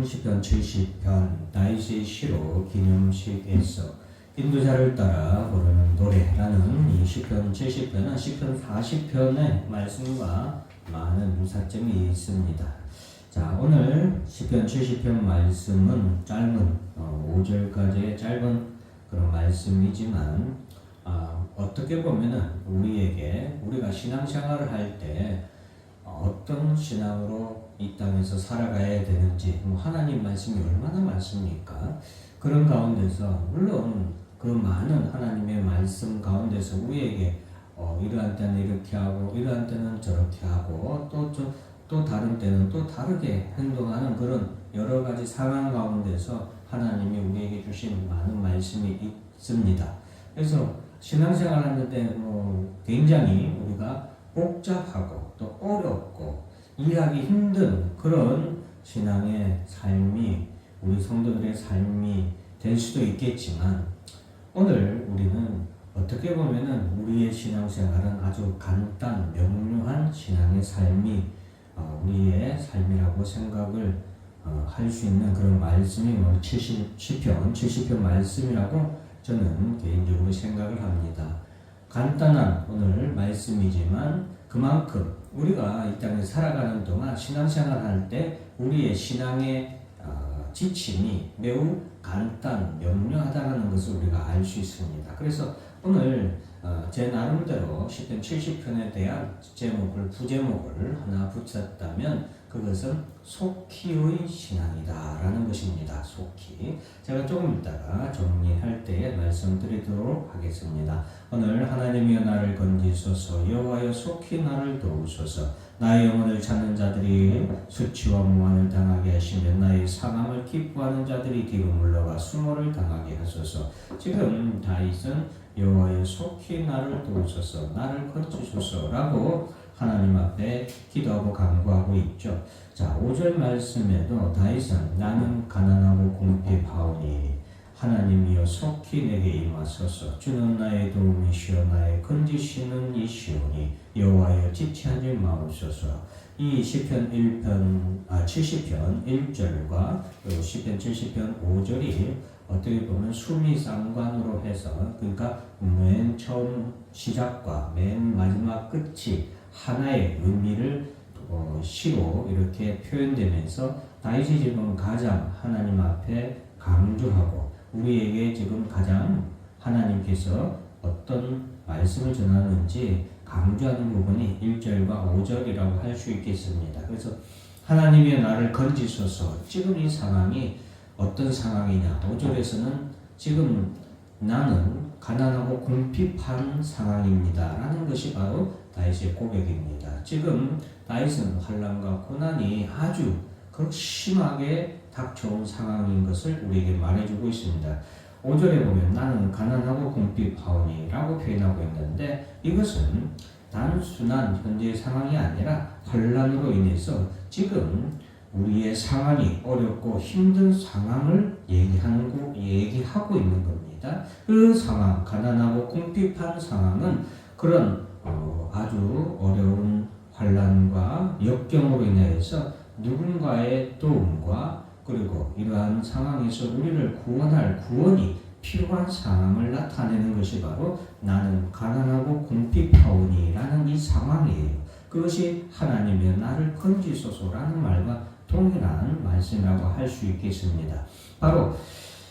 시편 70편 다윗의 시로 기념식에서 인도자를 따라 부르는 노래라는 이 시편 70편은 시편 40편의 말씀과 많은 유사점이 있습니다. 자, 오늘 시편 70편 말씀은 짧은 5절까지의 짧은 그런 말씀이지만 어떻게 보면은 우리가 신앙생활을 할 때 어떤 신앙으로 이 땅에서 살아가야 되는지 하나님 말씀이 얼마나 많습니까? 그런 가운데서 물론 그 많은 하나님의 말씀 가운데서 우리에게 이러한 때는 이렇게 하고 이러한 때는 저렇게 하고 또 다른 때는 또 다르게 행동하는 그런 여러 가지 상황 가운데서 하나님이 우리에게 주신 많은 말씀이 있습니다. 그래서 신앙생활 하는데 굉장히 우리가 복잡하고 또 어렵고 이해하기 힘든 그런 신앙의 삶이 우리 성도들의 삶이 될 수도 있겠지만 오늘 우리는 어떻게 보면은 우리의 신앙생활은 아주 간단 명료한 신앙의 삶이 우리의 삶이라고 생각을 할 수 있는 그런 말씀이 70편 말씀이라고 저는 개인적으로 생각을 합니다. 간단한 오늘 말씀이지만 그만큼 우리가 이 땅에 살아가는 동안 신앙생활 할 때 우리의 신앙의 지침이 매우 간단, 명료하다는 것을 우리가 알 수 있습니다. 그래서 오늘 제 나름대로 시편 70편에 대한 부제목을 하나 붙였다면 그것은 속히의 신앙이다라는 것입니다. 속히. 제가 조금 이따가 정리할 때에 말씀드리도록 하겠습니다. 오늘 하나님이여 나를 건지소서 여호와여 속히 나를 도우소서 나의 영혼을 찾는 자들이 수치와 모함을 당하게 하시며 나의 사망을 기뻐하는 자들이 뒤로 물러가 수모를 당하게 하소서. 지금 다윗은 여호와여 속히 나를 도우소서 나를 건지소서라고 하나님 앞에 기도하고 간구하고 있죠. 자, 5절 말씀에도 다윗은 나는 가난하고 궁핍하오니 하나님이여 속히 내게 임하소서 주는 나의 도움이시여 나의 건지시는 이시오니 여호와여 지체하지 마옵소서. 이 시편 70편 1절과 시편 70편 5절이 어떻게 보면 수미상관으로 해서 그러니까 맨 처음 시작과 맨 마지막 끝이 하나의 의미를 시로 이렇게 표현되면서 다윗이 지금 가장 하나님 앞에 강조하고 우리에게 지금 가장 하나님께서 어떤 말씀을 전하는지 강조하는 부분이 1절과 5절이라고 할 수 있겠습니다. 그래서 하나님이 나를 건지소서. 지금 이 상황이 어떤 상황이냐. 5절에서는 지금 나는 가난하고 궁핍한 상황입니다 라는 것이 바로 다윗의 고백입니다. 지금 다윗은 환난과 고난이 아주 심하게 닥쳐온 상황인 것을 우리에게 말해주고 있습니다. 5절에 보면 나는 가난하고 궁핍하오니 라고 표현하고 있는데 이것은 단순한 현재의 상황이 아니라 환난으로 인해서 지금 우리의 상황이 어렵고 힘든 상황을 얘기하고 있는 겁니다. 그 상황, 가난하고 궁핍한 상황은 그런 아주 어려운 환난과 역경으로 인해서 누군가의 도움과 그리고 이러한 상황에서 우리를 구원할 구원이 필요한 상황을 나타내는 것이 바로 나는 가난하고 궁핍하오니 라는 이 상황이에요. 그것이 하나님의 나를 건지소서라는 말과 동일한 말씀이라고 할 수 있겠습니다. 바로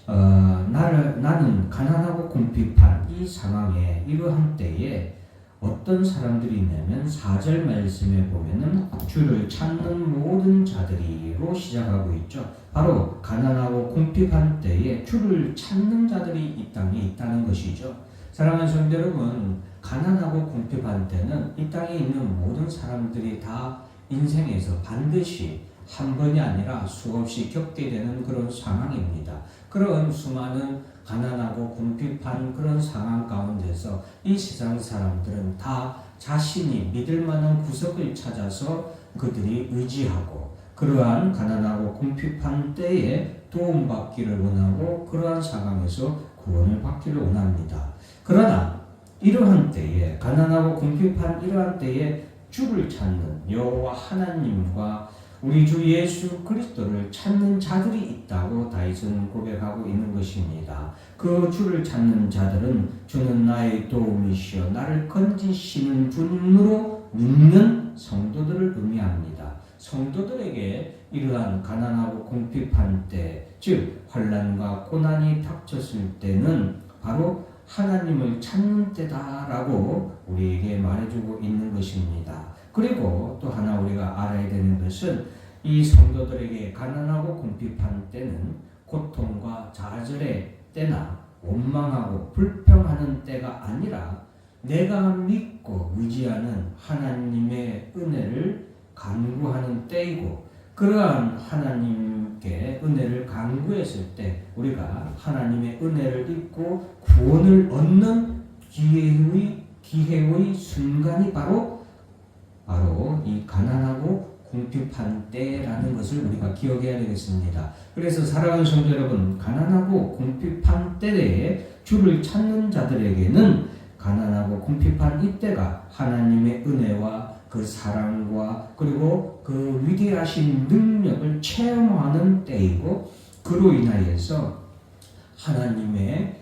나는 가난하고 궁핍한 이 상황에 이러한 때에 어떤 사람들이 있냐면 4절 말씀에 보면은 주를 찾는 모든 자들이로 시작하고 있죠. 바로 가난하고 궁핍한 때에 주를 찾는 자들이 이 땅에 있다는 것이죠. 사랑하는 성도 여러분, 가난하고 궁핍한 때는 이 땅에 있는 모든 사람들이 다 인생에서 반드시 한 번이 아니라 수없이 겪게 되는 그런 상황입니다. 그런 수많은 가난하고 궁핍한 그런 상황 가운데서 이 세상 사람들은 다 자신이 믿을 만한 구석을 찾아서 그들이 의지하고 그러한 가난하고 궁핍한 때에 도움받기를 원하고 그러한 상황에서 구원을 받기를 원합니다. 그러나 이러한 때에 가난하고 궁핍한 이러한 때에 주를 찾는 여호와 하나님과 우리 주 예수 그리스도를 찾는 자들이 있다고 다윗은 고백하고 있는 것입니다. 그 주를 찾는 자들은 주는 나의 도움이시여 나를 건지시는 분으로 묻는 성도들을 의미합니다. 성도들에게 이러한 가난하고 궁핍한 때, 즉 환난과 고난이 닥쳤을 때는 바로 하나님을 찾는 때다라고 우리에게 말해주고 있는 것입니다. 그리고 또 하나 우리가 알아야 되는 것은 이 성도들에게 가난하고 궁핍한 때는 고통과 좌절의 때나 원망하고 불평하는 때가 아니라 내가 믿고 의지하는 하나님의 은혜를 간구하는 때이고, 그러한 하나님께 은혜를 간구했을 때 우리가 하나님의 은혜를 입고 구원을 얻는 기회의 순간이 바로 이 가난하고 궁핍한 때라는 것을 우리가 기억해야 되겠습니다. 그래서 사랑하는 성도 여러분, 가난하고 궁핍한 때에 주를 찾는 자들에게는 가난하고 궁핍한 이때가 하나님의 은혜와 그 사랑과 그리고 그 위대하신 능력을 체험하는 때이고, 그로 인하여서 하나님의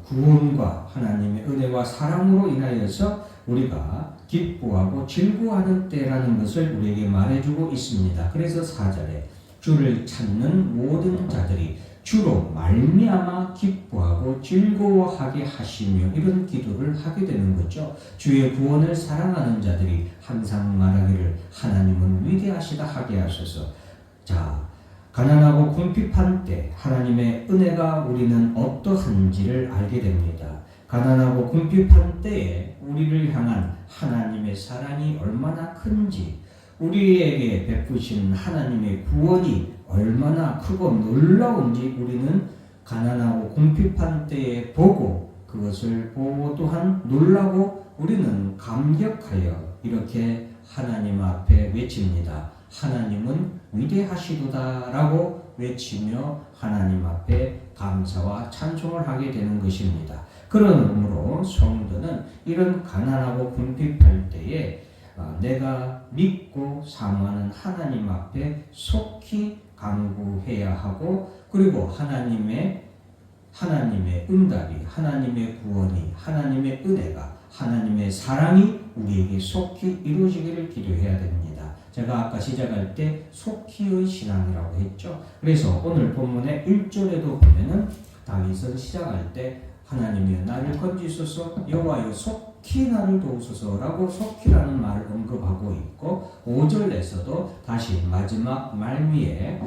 구원과 하나님의 은혜와 사랑으로 인하여서 우리가 기뻐하고 즐거워하는 때라는 것을 우리에게 말해주고 있습니다. 그래서 4절에 주를 찾는 모든 자들이 주로 말미암아 기뻐하고 즐거워하게 하시며, 이런 기도를 하게 되는 거죠. 주의 구원을 사랑하는 자들이 항상 말하기를 하나님은 위대하시다 하게 하소서. 자, 가난하고 궁핍한 때 하나님의 은혜가 우리는 어떠한지를 알게 됩니다. 가난하고 궁핍한 때에 우리를 향한 하나님의 사랑이 얼마나 큰지, 우리에게 베푸신 하나님의 구원이 얼마나 크고 놀라운지 우리는 가난하고 궁핍한 때에 보고, 그것을 보고 또한 놀라고 우리는 감격하여 이렇게 하나님 앞에 외칩니다. 하나님은 위대하시도다 라고 외치며 하나님 앞에 감사와 찬송을 하게 되는 것입니다. 그러므로 성도는 이런 가난하고 궁핍할 때에 내가 믿고 사모하는 하나님 앞에 속히 간구해야 하고, 그리고 하나님의 응답이, 하나님의 구원이, 하나님의 은혜가, 하나님의 사랑이 우리에게 속히 이루어지기를 기도해야 됩니다. 제가 아까 시작할 때 속히의 신앙이라고 했죠. 그래서 오늘 본문의 1절에도 보면은 다윗은 시작할 때 하나님이여 나를 건지소서, 여호와여 속히 나를 도우소서라고 속히라는 말을 언급하고 있고, 5절에서도 다시 마지막 말미에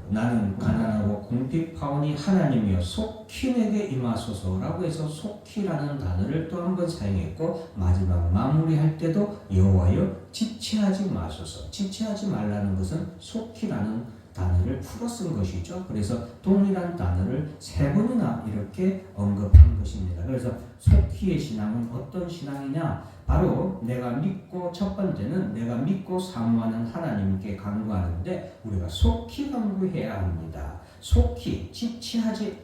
나는 가난하고 궁핍하오니 하나님이여 속히 내게 임하소서라고 해서 속히라는 단어를 또 한 번 사용했고, 마지막 마무리할 때도 여호와여 지체하지 마소서. 지체하지 말라는 것은 속히라는 단어를 풀어 쓴 것이죠. 그래서 동일한 단어를 3번이나 이렇게 언급한 것입니다. 그래서 속히의 신앙은 어떤 신앙이냐? 바로 내가 믿고, 첫 번째는 내가 믿고 사모하는 하나님께 간구하는데 우리가 속히 간구해야 합니다. 속히 지체하지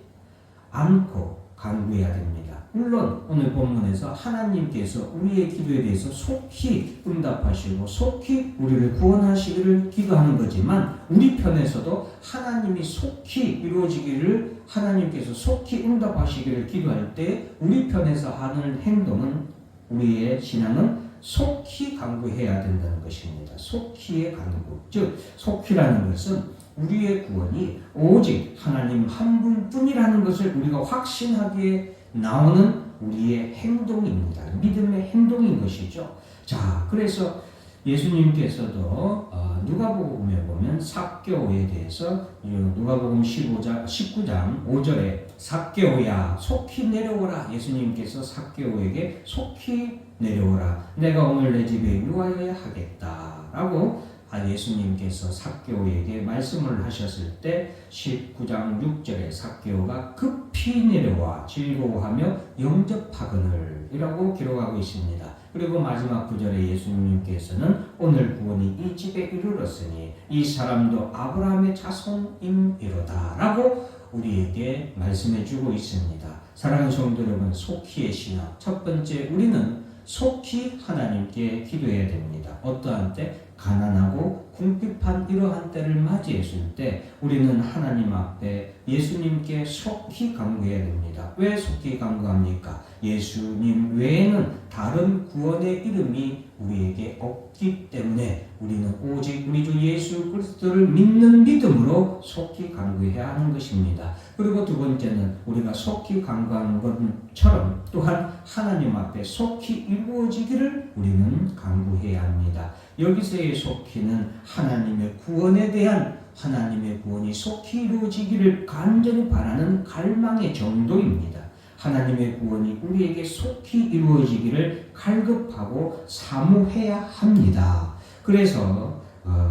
않고 간구해야 됩니다. 물론 오늘 본문에서 하나님께서 우리의 기도에 대해서 속히 응답하시고 속히 우리를 구원하시기를 기도하는 거지만, 우리 편에서도 하나님이 속히 이루어지기를, 하나님께서 속히 응답하시기를 기도할 때 우리 편에서 하는 행동은, 우리의 신앙은 속히 간구해야 된다는 것입니다. 속히의 간구, 즉 속히라는 것은 우리의 구원이 오직 하나님 한 분뿐이라는 것을 우리가 확신하기에 나오는 우리의 행동입니다. 믿음의 행동인 것이죠. 자, 그래서 예수님께서도 누가복음에 보면 삭개오에 대해서 누가복음 19장 5절에 삭개오야 속히 내려오라, 예수님께서 삭개오에게 속히 내려오라, 내가 오늘 내 집에 유하여야 하겠다라고 예수님께서 삭개오에게 말씀을 하셨을 때 19장 6절에 삭개오가 급히 내려와 즐거워하며 영접하거늘 이라고 기록하고 있습니다. 그리고 마지막 구절에 예수님께서는 오늘 구원이 이 집에 이르렀으니 이 사람도 아브라함의 자손임이로다 라고 우리에게 말씀해 주고 있습니다. 사랑하는 성도 여러분, 속히의 신앙, 첫 번째 우리는 속히 하나님께 기도해야 됩니다. 어떠한 때? 가난하고 궁핍한 이러한 때를 맞이했을 때 우리는 하나님 앞에 예수님께 속히 간구해야 됩니다. 왜 속히 간구합니까? 예수님 외에는 다른 구원의 이름이 우리에게 없기 때문에 우리는 오직 우리 주 예수 그리스도를 믿는 믿음으로 속히 간구해야 하는 것입니다. 그리고 두 번째는 우리가 속히 간구하는 것처럼 또한 하나님 앞에 속히 이루어지기를 우리는 간구해야 합니다. 여기서의 속히는 하나님의 구원에 대한 하나님의 구원이 속히 이루어지기를 간절히 바라는 갈망의 정도입니다. 하나님의 구원이 우리에게 속히 이루어지기를 갈급하고 사모해야 합니다. 그래서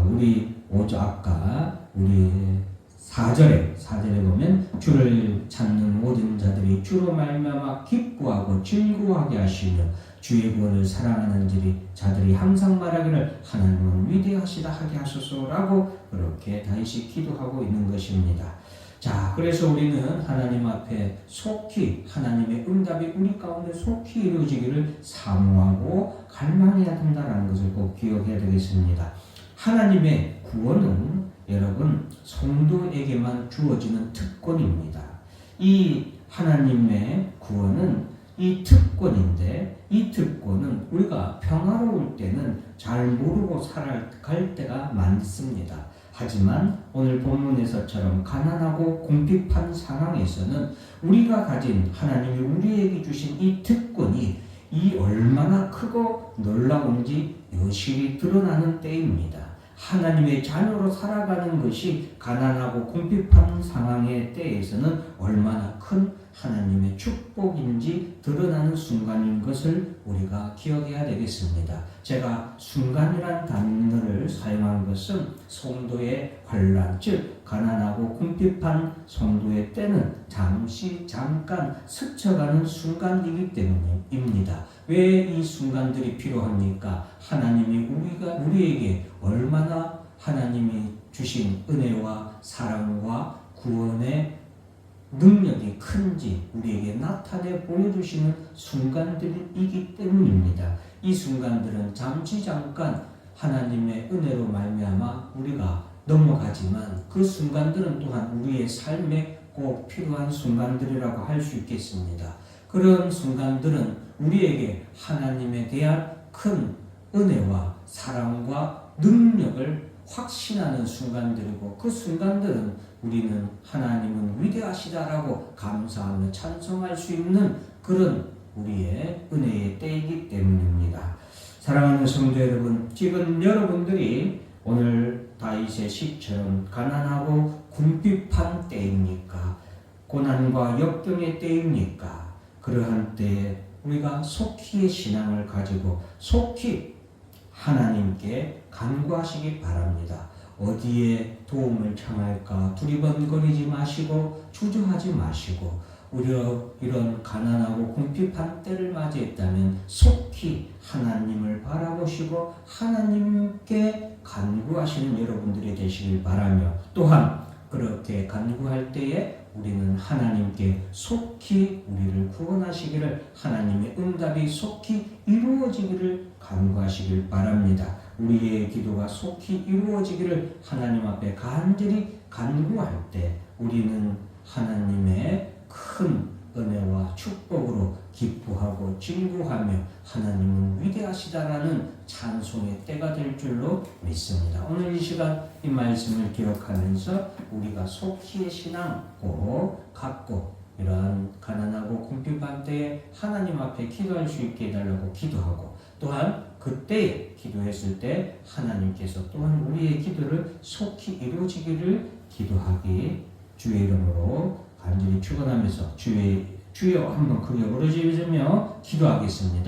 우리 아까 우리 4절에 보면 주를 찾는 모든 자들이 주로 말미암아 기뻐하고 즐거워하게 하시며 주의 구원을 사랑하는 자들이 항상 말하기를 하나님은 위대하시다 하게 하소서라고 그렇게 다윗이 기도하고 있는 것입니다. 자, 그래서 우리는 하나님 앞에 속히 하나님의 응답이 우리 가운데 속히 이루어지기를 사모하고 갈망해야 된다는 것을 꼭 기억해야 되겠습니다. 하나님의 구원은 여러분 성도에게만 주어지는 특권입니다. 이 하나님의 구원은 이 특권인데 이 특권은 우리가 평화로울 때는 잘 모르고 살아갈 때가 많습니다. 하지만 오늘 본문에서처럼 가난하고 궁핍한 상황에서는 우리가 가진 하나님이 우리에게 주신 이 특권이 이 얼마나 크고 놀라운지 여실히 드러나는 때입니다. 하나님의 자녀로 살아가는 것이 가난하고 궁핍한 상황의 때에서는 얼마나 큰 하나님의 축복인지 드러나는 순간인 것을 우리가 기억해야 되겠습니다. 제가 순간이란 단어를 사용한 것은 성도의 환난, 즉 가난하고 궁핍한 성도의 때는 잠깐 스쳐가는 순간이기 때문입니다. 왜 이 순간들이 필요합니까? 하나님이 우리에게 얼마나 하나님이 주신 은혜와 사랑과 구원의 능력이 큰지 우리에게 나타내 보여주시는 순간들이기 때문입니다. 이 순간들은 잠깐 하나님의 은혜로 말미암아 우리가 넘어가지만 그 순간들은 또한 우리의 삶에 꼭 필요한 순간들이라고 할 수 있겠습니다. 그런 순간들은 우리에게 하나님에 대한 큰 은혜와 사랑과 능력을 확신하는 순간들이고 그 순간들은 우리는 하나님은 위대하시다라고 감사하며 찬송할 수 있는 그런 우리의 은혜의 때이기 때문입니다. 사랑하는 성도 여러분, 지금 여러분들이 오늘 다윗의 시처럼 가난하고 궁핍한 때입니까? 고난과 역경의 때입니까? 그러한 때에 우리가 속히의 신앙을 가지고 속히 하나님께 간구하시기 바랍니다. 어디에 도움을 청할까 두리번거리지 마시고 주저하지 마시고 오히려 이런 가난하고 궁핍한 때를 맞이했다면 속히 하나님을 바라보시고 하나님께 간구하시는 여러분들이 되시길 바라며 또한 그렇게 간구할 때에 우리는 하나님께 속히 우리를 구원하시기를 하나님의 응답이 속히 이루어지기를 간구하시길 바랍니다. 우리의 기도가 속히 이루어지기를 하나님 앞에 간절히 간구할 때 우리는 하나님의 큰 은혜와 축복으로 기뻐하고 즐거워하며 하나님은 위대하시다라는 찬송의 때가 될 줄로 믿습니다. 오늘 이 시간 이 말씀을 기억하면서 우리가 속히의 신앙 꼭 갖고 이러한 가난하고 궁핍한 때에 하나님 앞에 기도할 수 있게 해달라고 기도하고 또한 그때 기도했을 때 하나님께서 또한 우리의 기도를 속히 이루어지기를 기도하기 주의 이름으로 간절히 축원하면서 주여 한번 크게 부르짖으며 기도하겠습니다.